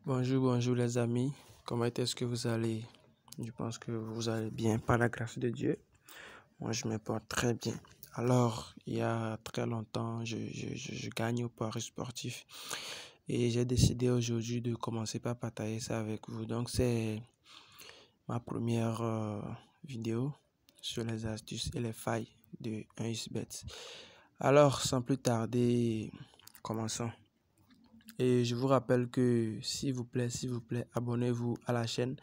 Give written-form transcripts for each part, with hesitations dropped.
Bonjour les amis, comment est-ce que vous allez? Je pense que vous allez bien par la grâce de Dieu. Moi je me porte très bien. Alors, il y a très longtemps, je gagne au pari sportif et j'ai décidé aujourd'hui de commencer par partager ça avec vous. Donc c'est ma première vidéo sur les astuces et les failles de 1xBet. Alors, sans plus tarder, commençons. Et je vous rappelle que s'il vous plaît, abonnez-vous à la chaîne.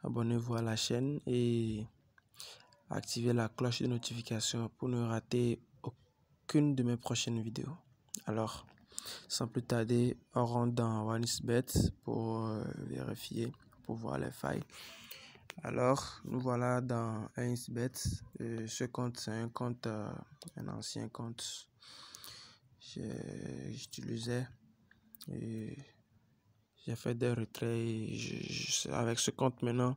Abonnez-vous à la chaîne et activez la cloche de notification pour ne rater aucune de mes prochaines vidéos. Alors, sans plus tarder, on rentre dans 1xBet pour vérifier, pour voir les failles. Alors, nous voilà dans 1xBet. Ce compte, c'est un compte, un ancien compte j'utilisais. Et j'ai fait des retraits et avec ce compte maintenant,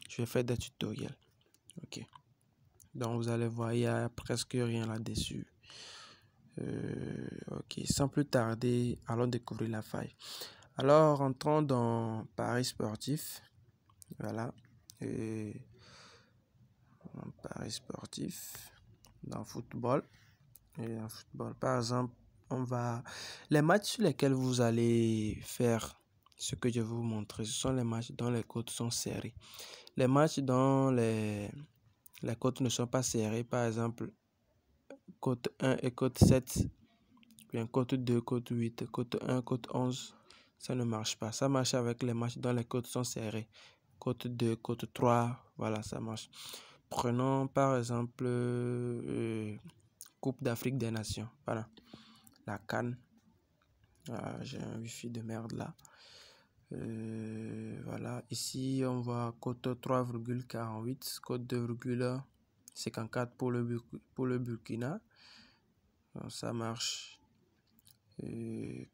je vais faire des tutoriels. Ok. Donc vous allez voir, il n'y a presque rien là-dessus. Ok, sans plus tarder, allons découvrir la faille. Alors, rentrons dans Paris sportif. Voilà. Et dans Paris sportif, dans football. Et en football, par exemple, on va... Les matchs sur lesquels vous allez faire ce que je vais vous montrer, ce sont les matchs dont les cotes sont serrées. Les matchs dont les cotes ne sont pas serrées, par exemple, cote 1 et cote 7, bien cote 2, cote 8, cote 1, cote 11, ça ne marche pas. Ça marche avec les matchs dont les cotes sont serrées. Cote 2, cote 3, voilà, ça marche. Prenons par exemple Coupe d'Afrique des Nations, voilà, la CAN. J'ai un wifi de merde là. Voilà, ici on voit cote 3,48, cote 2,54 pour le Burkina. Donc, ça marche.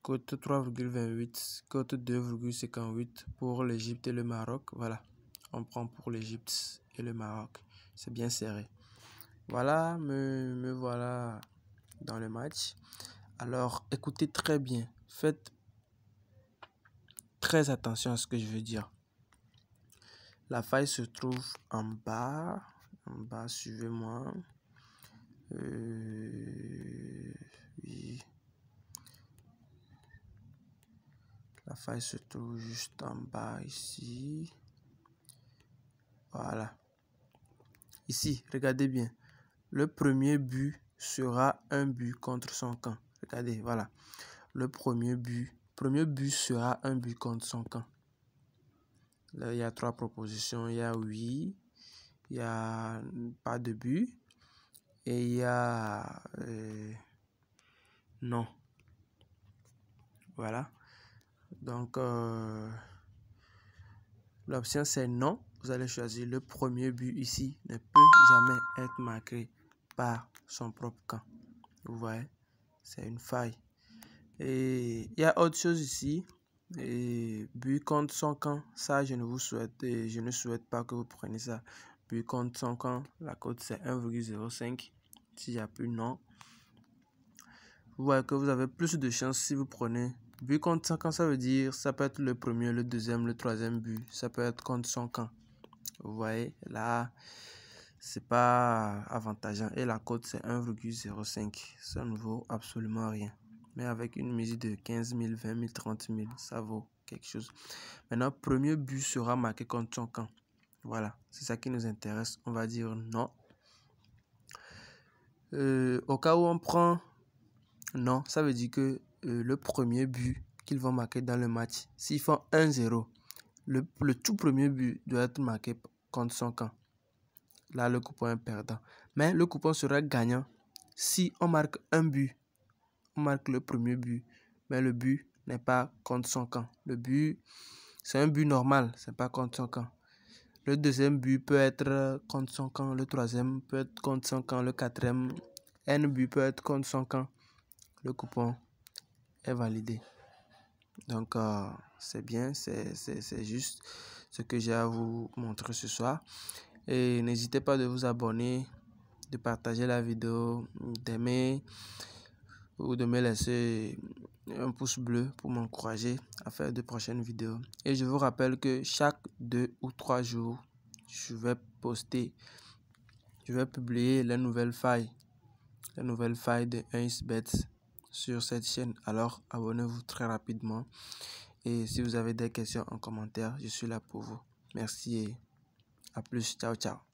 Cote 3,28, cote 2,58 pour l'Égypte et le Maroc. Voilà, on prend pour l'Égypte et le Maroc. C'est bien serré. Voilà, me voilà dans le match. Alors, écoutez très bien. Faites très attention à ce que je veux dire. La faille se trouve en bas. En bas, suivez-moi. Oui. La faille se trouve juste en bas ici. Voilà. Ici, regardez bien. Le premier but sera un but contre son camp. Regardez, voilà. Le premier but sera un but contre son camp. Là, il y a 3 propositions. Il y a oui, il y a pas de but et il y a non. Voilà. Donc, l'option c'est non. Vous allez choisir le premier but ici. Ne peut jamais être marqué par son propre camp. Vous voyez, c'est une faille. Et il y a autre chose ici. Et but contre son camp, ça je ne vous souhaite et je ne souhaite pas que vous preniez ça. But contre son camp, la cote c'est 1,05. S'il n'y a plus non, vous voyez que vous avez plus de chance si vous prenez but contre son camp. Ça veut dire ça peut être le premier, le deuxième, le troisième but. Ça peut être contre son camp. Vous voyez là, c'est pas avantageant et la cote c'est 1,05. Ça ne vaut absolument rien. Mais avec une mise de 15 000, 20 000, 30 000, ça vaut quelque chose. Maintenant, premier but sera marqué contre son camp. Voilà, c'est ça qui nous intéresse. On va dire non. Au cas où on prend non, ça veut dire que le premier but qu'ils vont marquer dans le match, s'ils font 1-0, le tout premier but doit être marqué contre son camp. Là, le coupon est perdant. Mais le coupon sera gagnant si on marque un but. On marque le premier but, mais le but n'est pas contre son camp. Le but, c'est un but normal, c'est pas contre son camp. Le deuxième but peut être contre son camp, le troisième peut être contre son camp, le quatrième, un but peut être contre son camp. Le coupon est validé. Donc, c'est bien, c'est juste ce que j'ai à vous montrer ce soir. Et n'hésitez pas de vous abonner, de partager la vidéo, d'aimer ou de me laisser un pouce bleu pour m'encourager à faire de prochaines vidéos. Et je vous rappelle que chaque 2 ou 3 jours, je vais publier les nouvelles failles de 1xBet sur cette chaîne. Alors abonnez-vous très rapidement. Et si vous avez des questions en commentaire, je suis là pour vous. Merci et à plus. Ciao, ciao.